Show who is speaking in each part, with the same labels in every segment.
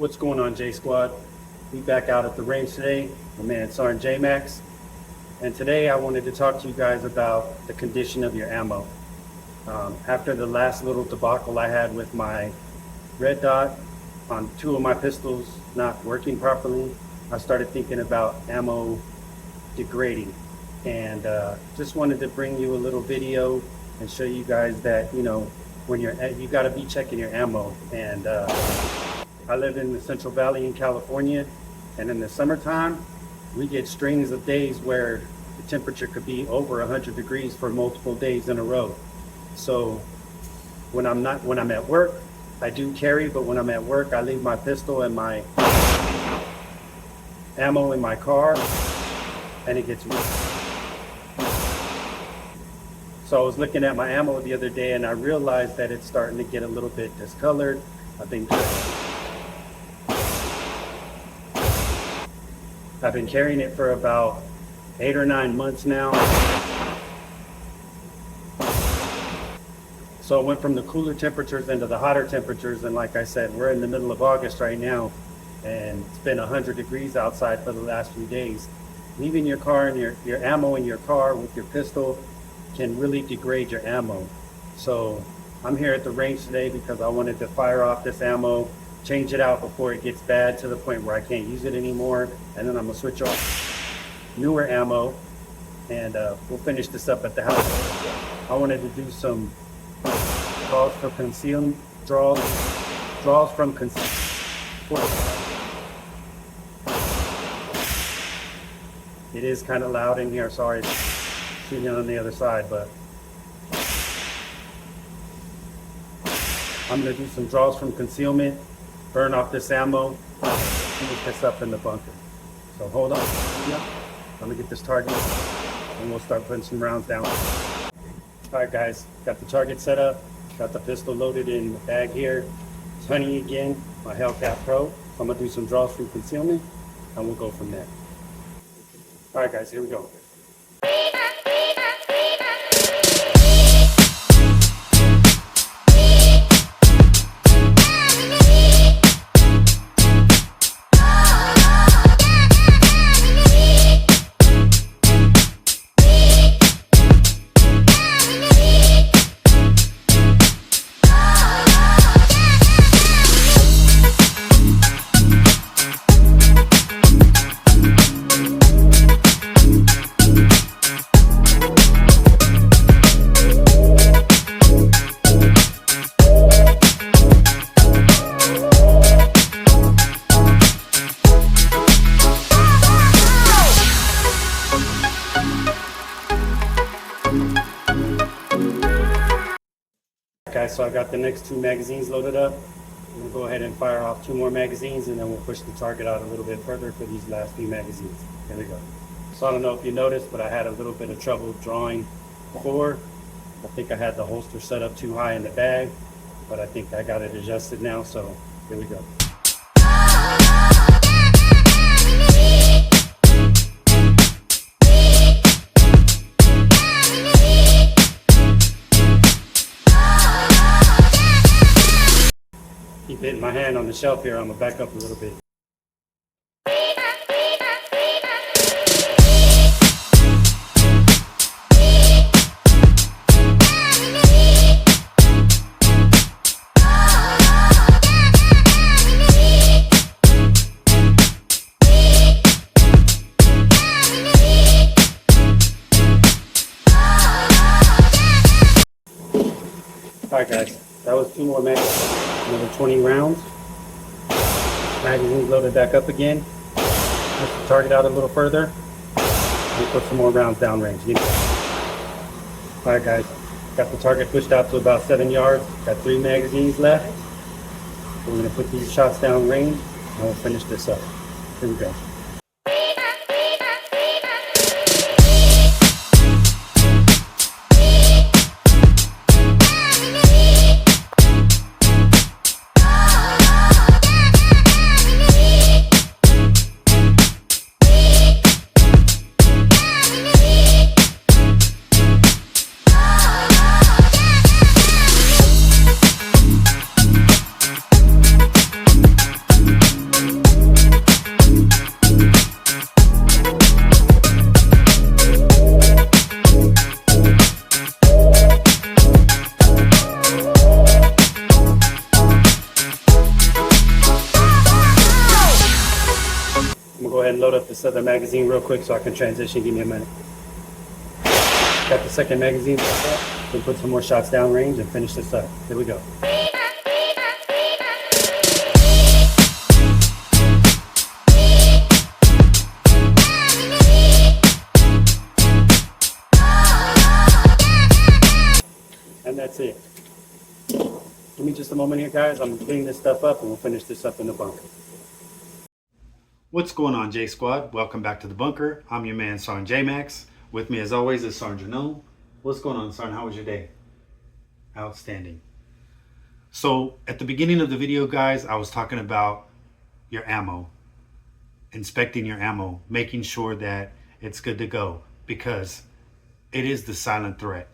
Speaker 1: What's going on, J Squad? We back out at the range today. My man Sergeant J Max, and today I wanted to talk to you guys about the condition of your ammo. After the last little debacle I had with my red dot on two of my pistols not working properly, I started thinking about ammo degrading, and just wanted to bring you a little video and show you guys that when you got to be checking your ammo. And I live in the Central Valley in California, and in the summertime we get strings of days where the temperature could be over 100 degrees for multiple days in a row. So when I'm at work, I do carry, but when I'm at work, I leave my pistol and my ammo in my car, and it gets weak. So I was looking at my ammo the other day, and I realized that it's starting to get a little bit discolored. I've been carrying it for about 8 or 9 months now. So it went from the cooler temperatures into the hotter temperatures, and like I said, we're in the middle of August right now, and it's been 100 degrees outside for the last few days. Leaving your car and your ammo in your car with your pistol can really degrade your ammo. So I'm here at the range today because I wanted to fire off this ammo, change it out before it gets bad to the point where I can't use it anymore, and then I'm gonna switch off newer ammo, and we'll finish this up at the house. I wanted to do some draws from concealment, draws from concealment. It is kind of loud in here, sorry, it's shooting on the other side, but I'm gonna do some draws from concealment, burn off this ammo, finish this up in the bunker. So hold on, I'm gonna get this target and we'll start putting some rounds down. All right guys, got the target set up, got the pistol loaded in the bag here. It's Honey again, my Hellcat Pro. So I'm gonna do some draws from concealment and we'll go from there. All right guys, here we go. Guys, so I got the next 2 magazines loaded up. I'm gonna go ahead and fire off 2 more magazines, and then we'll push the target out a little bit further for these last few magazines. Here we go. So I don't know if you noticed, but I had a little bit of trouble drawing before. I think I had the holster set up too high in the bag, but I think I got it adjusted now, so here we go. Keep hitting my hand on the shelf here. I'm gonna back up a little bit. All right guys, that was 2 more magazines. Another 20 rounds. Magazines loaded back up again. Push the target out a little further. And put some more rounds downrange. Alright guys, got the target pushed out to about 7 yards. Got 3 magazines left. We're going to put these shots downrange and we'll finish this up. Here we go. go ahead and load up this other magazine real quick so I can transition. Give me a minute. Got the second magazine set up. We'll put some more shots downrange and finish this up. Here we go. And that's it. Give me just a moment here, guys. I'm cleaning this stuff up and we'll finish this up in the bunker.
Speaker 2: What's going on, J Squad? Welcome back to the bunker. I'm your man, Sergeant J-Max. With me, as always, is Sergeant O. What's going on, Sergeant? How was your day? Outstanding. So, at the beginning of the video, guys, I was talking about your ammo. Inspecting your ammo. Making sure that it's good to go. Because it is the silent threat.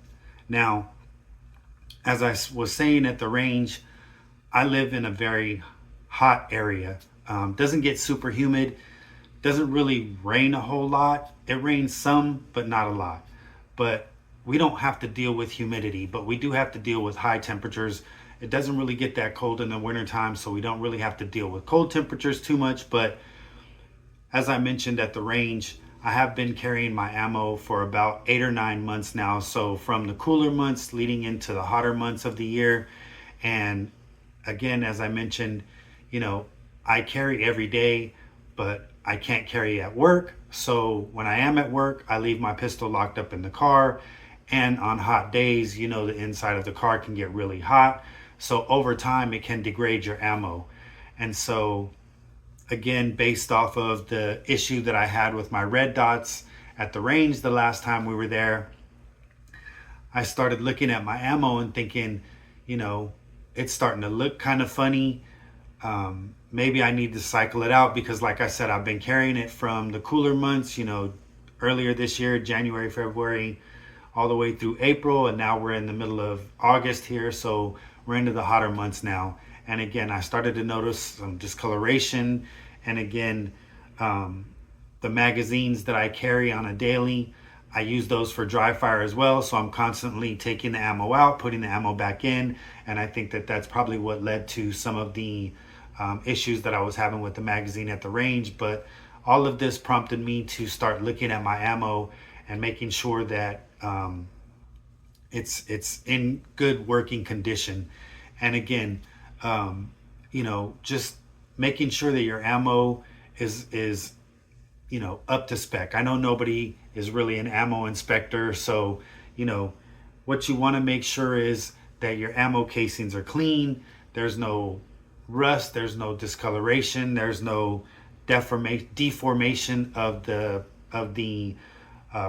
Speaker 2: Now, as I was saying at the range, I live in a very hot area. Doesn't get super humid, doesn't really rain a whole lot. It rains some, but not a lot. But we don't have to deal with humidity, but we do have to deal with high temperatures. It doesn't really get that cold in the wintertime, so we don't really have to deal with cold temperatures too much. But as I mentioned at the range, I have been carrying my ammo for about 8 or 9 months now. So from the cooler months leading into the hotter months of the year. And again, as I mentioned, you know, I carry every day, but I can't carry at work. So when I am at work, I leave my pistol locked up in the car. And on hot days, you know, the inside of the car can get really hot. So over time, it can degrade your ammo. And so, again, based off of the issue that I had with my red dots at the range the last time we were there, I started looking at my ammo and thinking, you know, it's starting to look kind of funny. Maybe I need to cycle it out because, like I said, I've been carrying it from the cooler months, you know, earlier this year, January, February, all the way through April. And now we're in the middle of August here. So we're into the hotter months now. And again, I started to notice some discoloration. And again, the magazines that I carry on a daily, I use those for dry fire as well. So I'm constantly taking the ammo out, putting the ammo back in. And I think that that's probably what led to some of the issues that I was having with the magazine at the range. But all of this prompted me to start looking at my ammo and making sure that it's in good working condition. And again, you know, just making sure that your ammo is you know, up to spec. I know nobody is really an ammo inspector, so you know what you want to make sure is that your ammo casings are clean. There's no rust, there's no discoloration, there's no deformation of the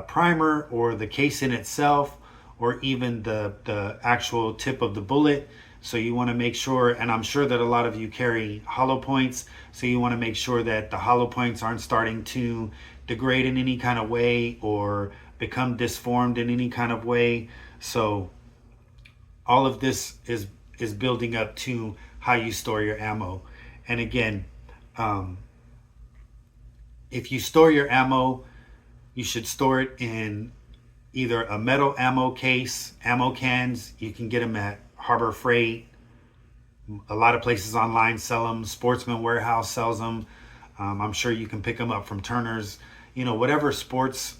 Speaker 2: primer or the casing itself, or even the actual tip of the bullet. So you want to make sure, and I'm sure that a lot of you carry hollow points, so you want to make sure that the hollow points aren't starting to degrade in any kind of way or become disformed in any kind of way. So all of this is building up to how you store your ammo. And again, if you store your ammo, you should store it in either a metal ammo case, ammo cans. You can get them at Harbor Freight. A lot of places online sell them. Sportsman Warehouse sells them. I'm sure you can pick them up from Turner's. You know, whatever sports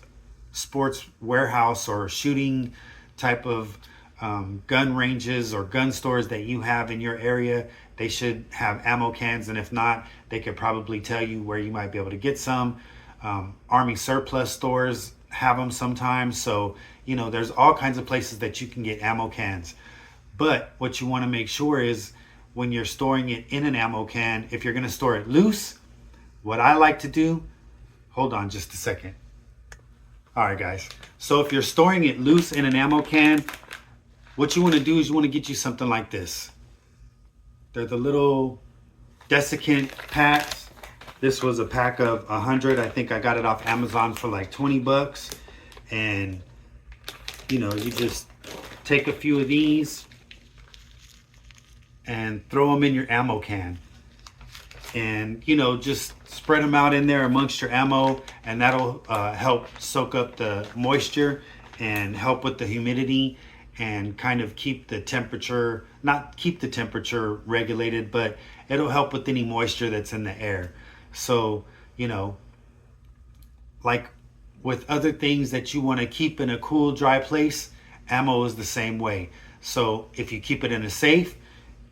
Speaker 2: warehouse or shooting type of gun ranges or gun stores that you have in your area, they should have ammo cans. And if not, they could probably tell you where you might be able to get some. Army surplus stores have them sometimes. So, you know, there's all kinds of places that you can get ammo cans. But what you want to make sure is when you're storing it in an ammo can, if you're going to store it loose, what I like to do, hold on just a second. All right, guys. So if you're storing it loose in an ammo can, what you want to do is you want to get you something like this. They're the little desiccant packs. This was a pack of 100. I think I got it off Amazon for like 20 bucks. And, you know, you just take a few of these and throw them in your ammo can. And, you know, just spread them out in there amongst your ammo, and that'll help soak up the moisture and help with the humidity and kind of keep the temperature, not keep the temperature regulated, but it'll help with any moisture that's in the air. So, you know, like with other things that you want to keep in a cool, dry place, ammo is the same way. So if you keep it in a safe,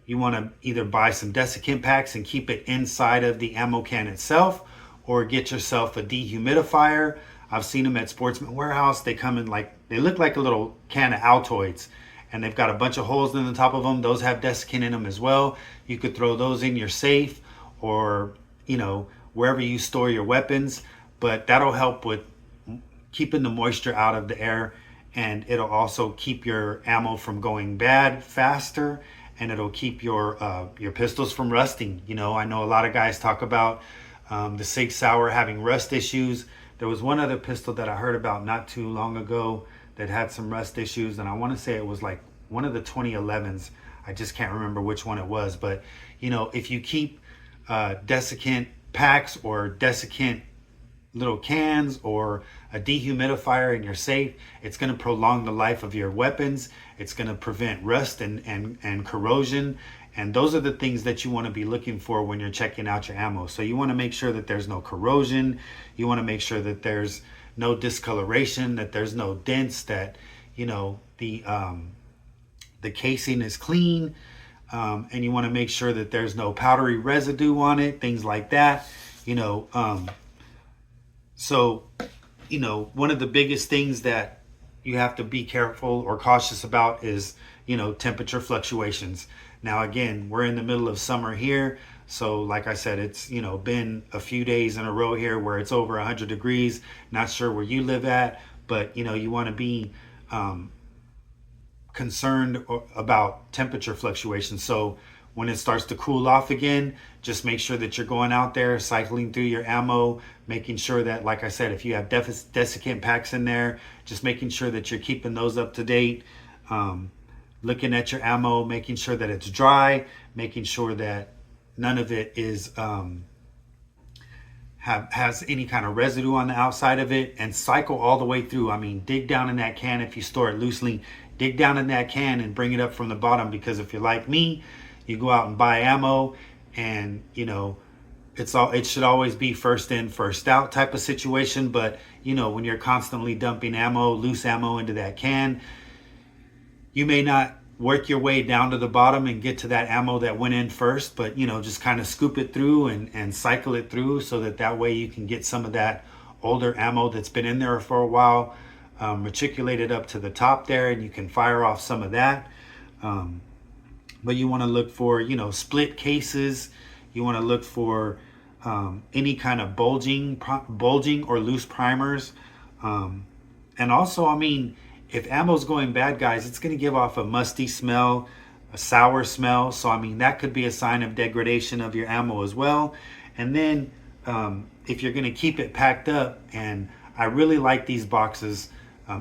Speaker 2: you want to either buy some desiccant packs and keep it inside of the ammo can itself, or get yourself a dehumidifier. I've seen them at Sportsman Warehouse. They come in like, they look like a little can of Altoids, and they've got a bunch of holes in the top of them. Those have desiccant in them as well. You could throw those in your safe, or wherever you store your weapons, but that'll help with keeping the moisture out of the air, and it'll also keep your ammo from going bad faster, and it'll keep your pistols from rusting. I know a lot of guys talk about the Sig Sauer having rust issues. There was one other pistol that I heard about not too long ago that had some rust issues, and I want to say it was like one of the 2011s. I just can't remember which one it was, but if you keep desiccant packs or desiccant little cans or a dehumidifier in your safe, it's going to prolong the life of your weapons. It's going to prevent rust and corrosion. And those are the things that you want to be looking for when you're checking out your ammo. So you want to make sure that there's no corrosion. You want to make sure that there's no discoloration, that there's no dents, that the casing is clean, and you want to make sure that there's no powdery residue on it, things like that. So one of the biggest things that you have to be careful or cautious about is temperature fluctuations. Now again, we're in the middle of summer here, so like I said, it's been a few days in a row here where it's over 100 degrees. Not sure where you live at, but you want to be concerned about temperature fluctuations. So when it starts to cool off again, just make sure that you're going out there, cycling through your ammo, making sure that, like I said, if you have desiccant packs in there, just making sure that you're keeping those up to date. Looking at your ammo, making sure that it's dry, making sure that none of it is has any kind of residue on the outside of it, and cycle all the way through. I mean, dig down in that can. If you store it loosely, dig down in that can and bring it up from the bottom, because if you're like me, you go out and buy ammo, and it should always be first in, first out type of situation. But when you're constantly dumping loose ammo into that can, you may not work your way down to the bottom and get to that ammo that went in first, but just kind of scoop it through and cycle it through, so that way you can get some of that older ammo that's been in there for a while matriculated up to the top there, and you can fire off some of that. But you want to look for split cases. You want to look for any kind of bulging or loose primers, and also, I mean, if ammo's going bad, guys, it's going to give off a musty smell, a sour smell. So, I mean, that could be a sign of degradation of your ammo as well. And then if you're going to keep it packed up, and I really like these boxes,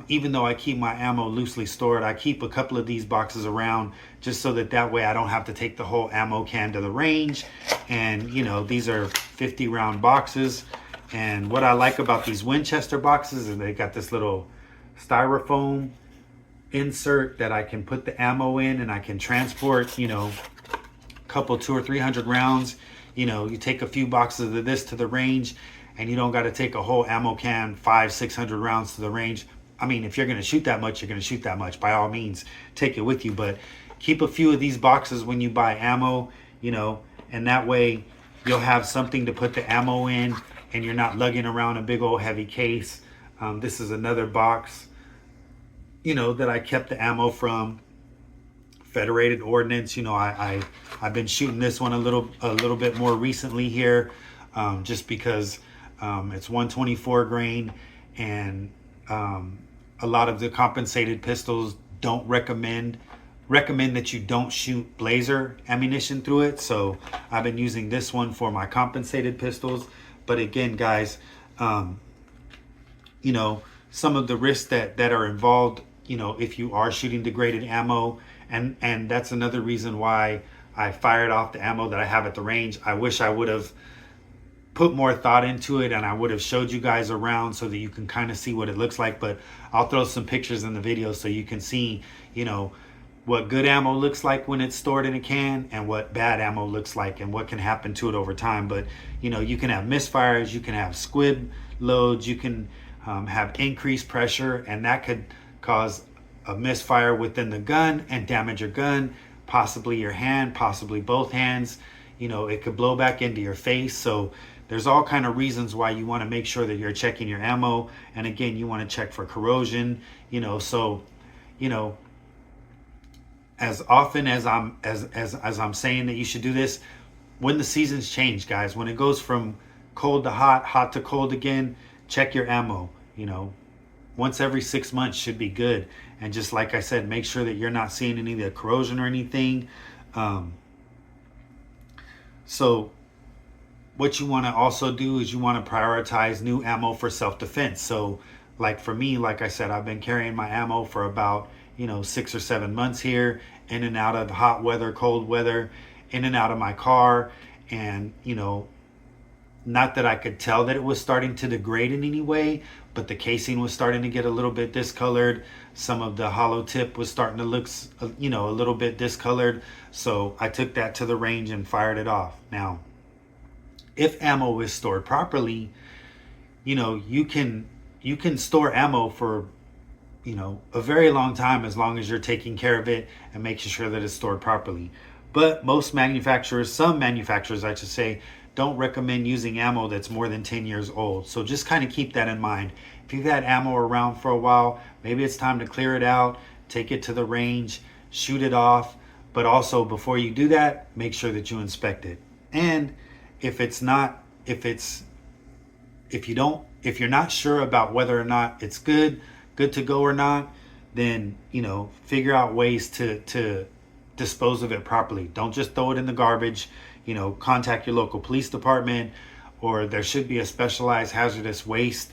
Speaker 2: even though I keep my ammo loosely stored, I keep a couple of these boxes around just so that way I don't have to take the whole ammo can to the range. And, these are 50 round boxes. And what I like about these Winchester boxes is they got this little styrofoam insert that I can put the ammo in, and I can transport couple 200 or 300 rounds. You take a few boxes of this to the range, and you don't got to take a whole ammo can 500-600 rounds to the range. I mean, if you're going to shoot that much, you're going to shoot that much. By all means, take it with you, but keep a few of these boxes when you buy ammo, and that way you'll have something to put the ammo in, and you're not lugging around a big old heavy case. This is another box, that I kept the ammo from. Federated Ordnance. I've been shooting this one a little bit more recently here, just because it's 124 grain, and a lot of the compensated pistols don't recommend that you don't shoot blazer ammunition through it. So I've been using this one for my compensated pistols. But again, guys, some of the risks that are involved, if you are shooting degraded ammo, and that's another reason why I fired off the ammo that I have at the range. I wish I would have put more thought into it, and I would have showed you guys around so that you can kind of see what it looks like. But I'll throw some pictures in the video so you can see, what good ammo looks like when it's stored in a can, and what bad ammo looks like, and what can happen to it over time. But you can have misfires, you can have squib loads. You can have increased pressure, and that could cause a misfire within the gun and damage your gun, possibly your hand, possibly both hands. It could blow back into your face. So there's all kind of reasons why you want to make sure that you're checking your ammo. And again, you want to check for corrosion. So as often as I'm saying that you should do this, when the seasons change, guys, when it goes from cold to hot, hot to cold again, check your ammo. Once every 6 months should be good. And just like I said, make sure that you're not seeing any of the corrosion or anything. So what you want to also do is you want to prioritize new ammo for self-defense. So like for me, like I said, I've been carrying my ammo for about 6 or 7 months here, in and out of hot weather, cold weather, in and out of my car. And not that I could tell that it was starting to degrade in any way, but the casing was starting to get a little bit discolored. Some of the hollow tip was starting to look a little bit discolored. So I took that to the range and fired it off. Now, if ammo is stored properly, you can store ammo for a very long time, as long as you're taking care of it and making sure that it's stored properly. But some manufacturers, I should say, don't recommend using ammo that's more than 10 years old. So just kind of keep that in mind. If you've had ammo around for a while, maybe it's time to clear it out, take it to the range, shoot it off. But also, before you do that, make sure that you inspect it. And if you're not sure about whether or not it's good to go or not, then figure out ways to dispose of it properly. Don't just throw it in the garbage. Contact your local police department, or there should be a specialized hazardous waste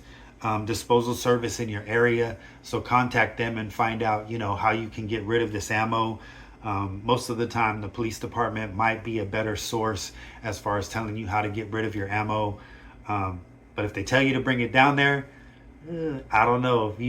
Speaker 2: disposal service in your area. So contact them and find out how you can get rid of this ammo. Most of the time, the police department might be a better source as far as telling you how to get rid of your ammo. But if they tell you to bring it down there, I don't know if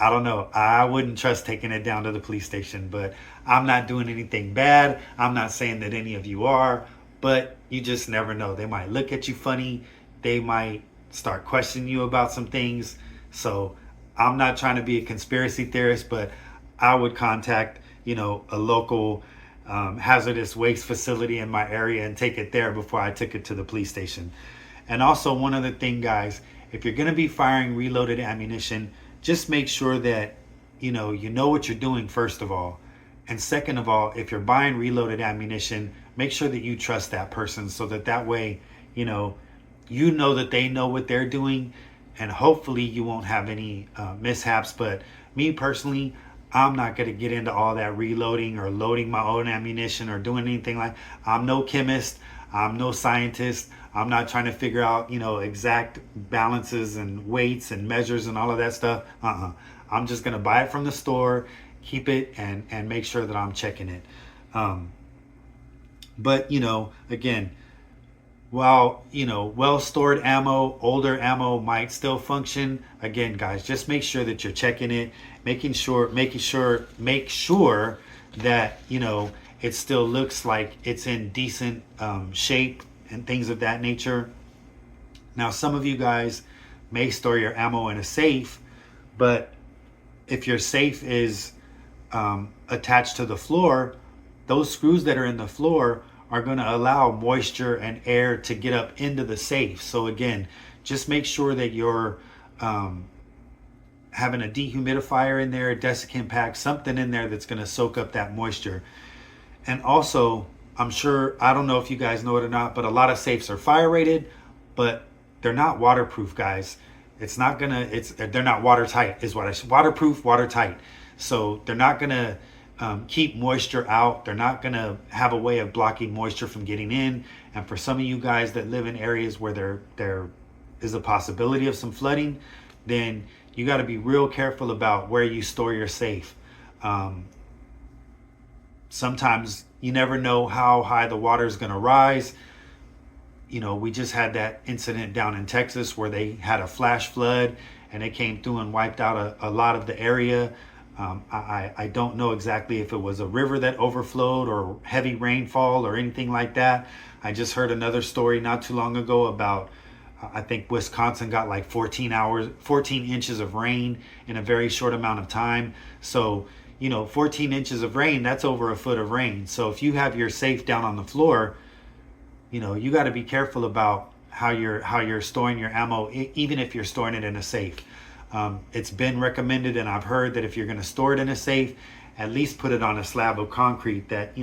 Speaker 2: I don't know. I wouldn't trust taking it down to the police station, but I'm not doing anything bad. I'm not saying that any of you are, but you just never know. They might look at you funny. They might start questioning you about some things. So I'm not trying to be a conspiracy theorist, but I would contact, a local hazardous waste facility in my area and take it there before I took it to the police station. And also, one other thing, guys, if you're going to be firing reloaded ammunition, just make sure that you know what you're doing, first of all. And second of all, if you're buying reloaded ammunition, make sure that you trust that person, so that way you know that they know what they're doing, and hopefully you won't have any mishaps. But me personally, I'm not going to get into all that reloading or loading my own ammunition or doing anything like. I'm no chemist, I'm no scientist. I'm not trying to figure out, exact balances and weights and measures and all of that stuff. I'm just going to buy it from the store, keep it, and make sure that I'm checking it. But, again, while, well-stored ammo, older ammo might still function. Again, guys, just make sure that you're checking it, make sure that, it still looks like it's in decent shape and things of that nature. Now, some of you guys may store your ammo in a safe, but if your safe is attached to the floor, those screws that are in the floor are going to allow moisture and air to get up into the safe. So again, just make sure that you're having a dehumidifier in there, a desiccant pack, something in there that's going to soak up that moisture. And also, I'm sure, I don't know if you guys know it or not, but a lot of safes are fire rated, but they're not waterproof, guys. They're not watertight is what I said. Waterproof, watertight. So they're not gonna keep moisture out. They're not gonna have a way of blocking moisture from getting in. And for some of you guys that live in areas where there is a possibility of some flooding, then you gotta be real careful about where you store your safe. Sometimes you never know how high the water is going to rise. We just had that incident down in Texas where they had a flash flood and it came through and wiped out a lot of the area. I don't know exactly if it was a river that overflowed or heavy rainfall or anything like that. I just heard another story not too long ago about I think Wisconsin got like 14 inches of rain in a very short amount of time. So, 14 inches of rain, that's over a foot of rain. So if you have your safe down on the floor, you got to be careful about how you're storing your ammo, even if you're storing it in a safe. It's been recommended, and I've heard that if you're going to store it in a safe, at least put it on a slab of concrete that,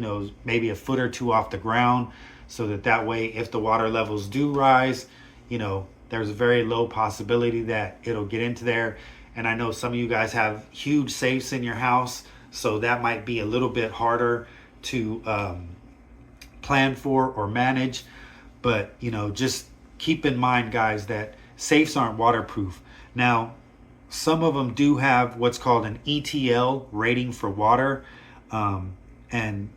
Speaker 2: maybe a foot or two off the ground, so that way, if the water levels do rise, there's a very low possibility that it'll get into there. And I know some of you guys have huge safes in your house, so that might be a little bit harder to plan for or manage. But, just keep in mind, guys, that safes aren't waterproof. Now, some of them do have what's called an ETL rating for water. And,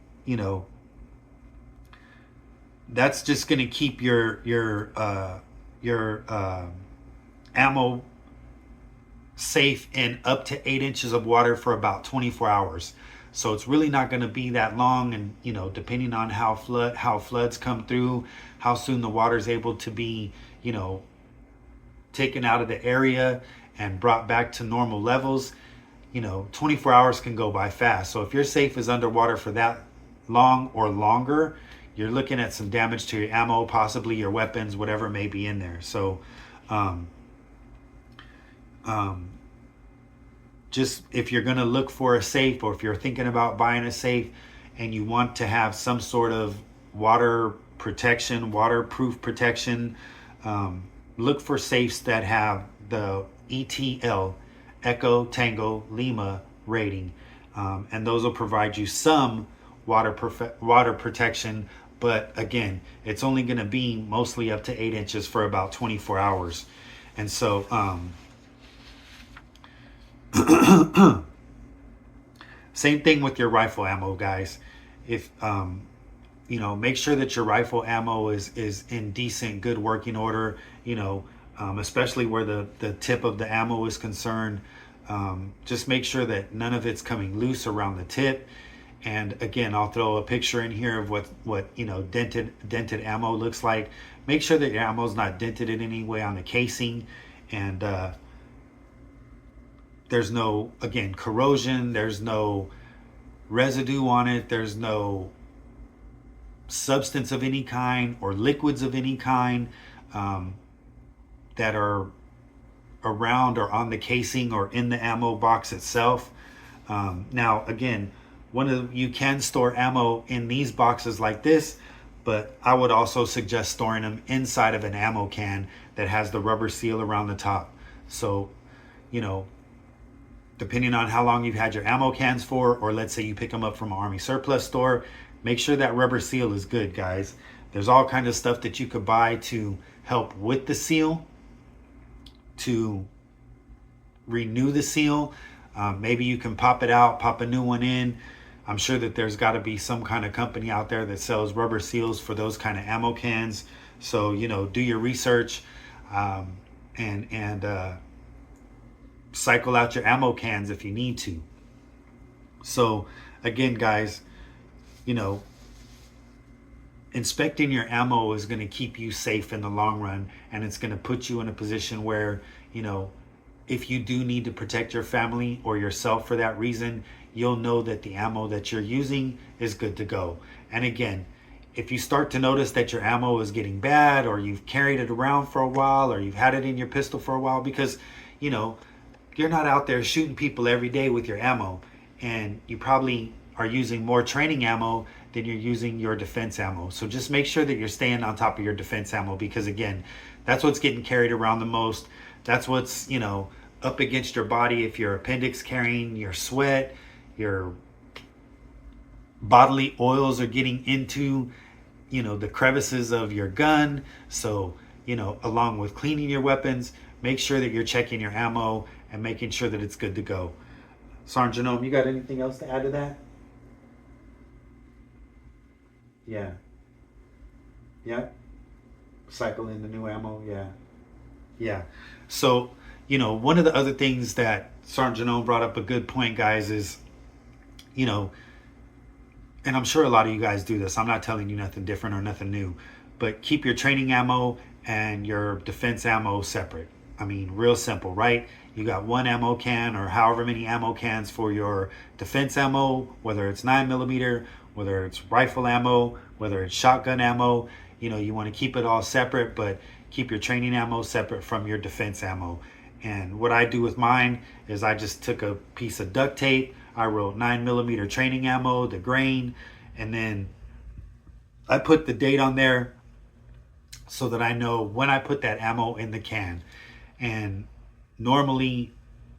Speaker 2: that's just going to keep your ammo safe in up to 8 inches of water for about 24 hours. So it's really not going to be that long. And, depending on how floods come through, how soon the water is able to be, taken out of the area and brought back to normal levels, 24 hours can go by fast. So if your safe is underwater for that long or longer, you're looking at some damage to your ammo, possibly your weapons, whatever may be in there. So just if you're going to look for a safe, or if you're thinking about buying a safe and you want to have some sort of waterproof protection, look for safes that have the ETL, Echo Tango Lima rating. And those will provide you some water protection. But again, it's only going to be mostly up to 8 inches for about 24 hours. And so, same thing with your rifle ammo, guys. If, make sure that your rifle ammo is in decent, good working order, especially where the tip of the ammo is concerned. Just make sure that none of it's coming loose around the tip. And again, I'll throw a picture in here of what dented ammo looks like. Make sure that your ammo is not dented in any way on the casing, and there's no, again, corrosion, there's no residue on it, there's no substance of any kind or liquids of any kind that are around or on the casing or in the ammo box itself. Now, again, you can store ammo in these boxes like this, but I would also suggest storing them inside of an ammo can that has the rubber seal around the top. So, depending on how long you've had your ammo cans for, or let's say you pick them up from an Army surplus store, make sure that rubber seal is good, guys. There's all kinds of stuff that you could buy to help with the seal, to renew the seal. Maybe you can pop it out, pop a new one in. I'm sure that there's got to be some kind of company out there that sells rubber seals for those kind of ammo cans. So, do your research and cycle out your ammo cans if you need to. So, again, guys, inspecting your ammo is going to keep you safe in the long run, and it's going to put you in a position where, if you do need to protect your family or yourself for that reason, you'll know that the ammo that you're using is good to go. And again, if you start to notice that your ammo is getting bad, or you've carried it around for a while, or you've had it in your pistol for a while, because, you're not out there shooting people every day with your ammo, and you probably are using more training ammo than you're using your defense ammo. So just make sure that you're staying on top of your defense ammo, because again, that's what's getting carried around the most. That's what's, up against your body. If your appendix carrying, your sweat, your bodily oils are getting into, the crevices of your gun. So, along with cleaning your weapons, make sure that you're checking your ammo and making sure that it's good to go. Sergeant Genome, you got anything else to add to that? Yeah. Yeah. Cycle in the new ammo. Yeah. Yeah. So, one of the other things that Sergeant Genome brought up a good point, guys, is, and I'm sure a lot of you guys do this. I'm not telling you nothing different or nothing new, but keep your training ammo and your defense ammo separate. I mean, real simple, right? You got one ammo can or however many ammo cans for your defense ammo, whether it's 9mm, whether it's rifle ammo, whether it's shotgun ammo. You know, you want to keep it all separate, but keep your training ammo separate from your defense ammo. And what I do with mine is I just took a piece of duct tape. I wrote 9mm training ammo, the grain, and then I put the date on there so that I know when I put that ammo in the can. And normally,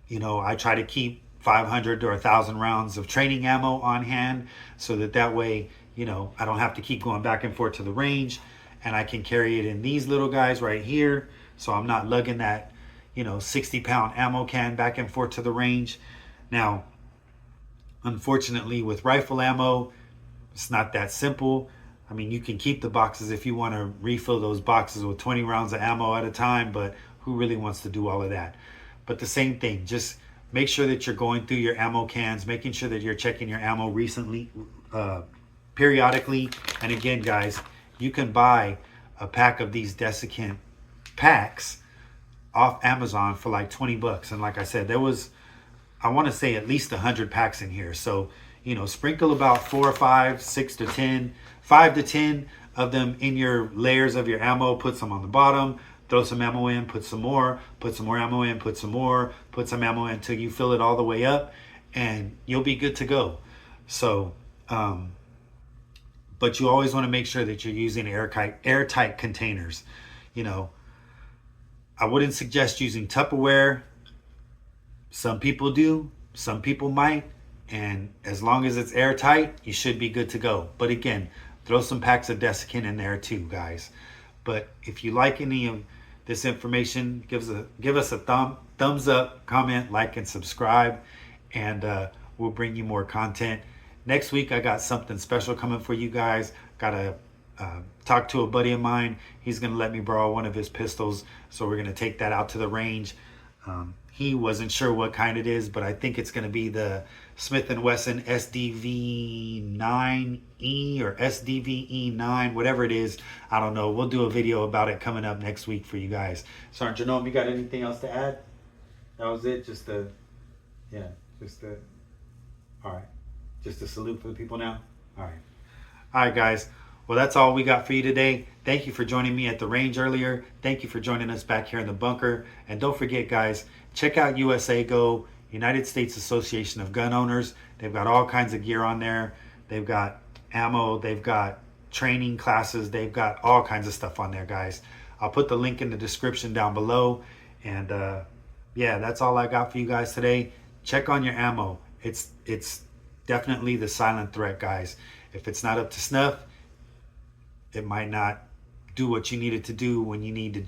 Speaker 2: you know, I try to keep 500 or 1,000 rounds of training ammo on hand so that way, you know, I don't have to keep going back and forth to the range, and I can carry it in these little guys right here. So I'm not lugging that, you know, 60-pound ammo can back and forth to the range. Now, unfortunately, with rifle ammo, it's not that simple. I mean, you can keep the boxes if you want to refill those boxes with 20 rounds of ammo at a time, but who really wants to do all of that? But the same thing, just make sure that you're going through your ammo cans, making sure that you're checking your ammo periodically. And again, guys, you can buy a pack of these desiccant packs off Amazon for like 20 bucks. And like I said, there was, I want to say at least 100 packs in here. So, you know, sprinkle about 4 or 5, 6 to 10, 5 to 10 of them in your layers of your ammo. Put some on the bottom, throw some ammo in, put some more ammo in, put some more, put some ammo in until you fill it all the way up, and you'll be good to go. So, but you always want to make sure that you're using airtight containers. You know, I wouldn't suggest using Tupperware. Some people do, some people might, and as long as it's airtight, you should be good to go. But again, throw some packs of desiccant in there too, guys. But if you like any of this information, give us a thumbs up, comment, like, and subscribe, and we'll bring you more content. Next week, I got something special coming for you guys. Got to talk to a buddy of mine. He's going to let me borrow one of his pistols, so we're going to take that out to the range. He wasn't sure what kind it is, but I think it's going to be the Smith & Wesson SDV-9E or SDVE-9, whatever it is. I don't know. We'll do a video about it coming up next week for you guys. Sergeant Jerome, you got anything else to add? That was it? All right. Just a salute for the people now? All right. All right, guys. Well, that's all we got for you today. Thank you for joining me at the range earlier. Thank you for joining us back here in the bunker. And don't forget, guys, check out USAGO, United States Association of Gun Owners. They've got all kinds of gear on there. They've got ammo. They've got training classes. They've got all kinds of stuff on there, guys. I'll put the link in the description down below. And yeah, that's all I got for you guys today. Check on your ammo. It's definitely the silent threat, guys. If it's not up to snuff, it might not do what you need it to do when you need it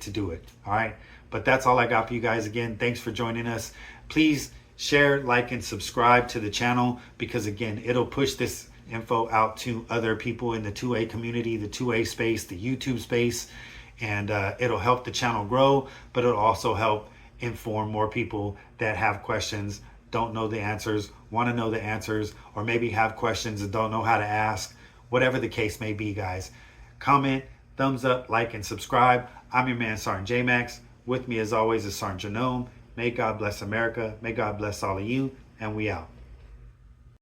Speaker 2: to do it. All right. But that's all I got for you guys. Again, thanks for joining us. Please share, like, and subscribe to the channel, because again, it'll push this info out to other people in the 2A community, the 2A space, the YouTube space, and it'll help the channel grow, but it'll also help inform more people that have questions, don't know the answers, want to know the answers, or maybe have questions and don't know how to ask. Whatever the case may be, guys. Comment, thumbs up, like, and subscribe. I'm your man, Sergeant J-Max. With me, as always, is Sergeant Genome. May God bless America. May God bless all of you. And we out.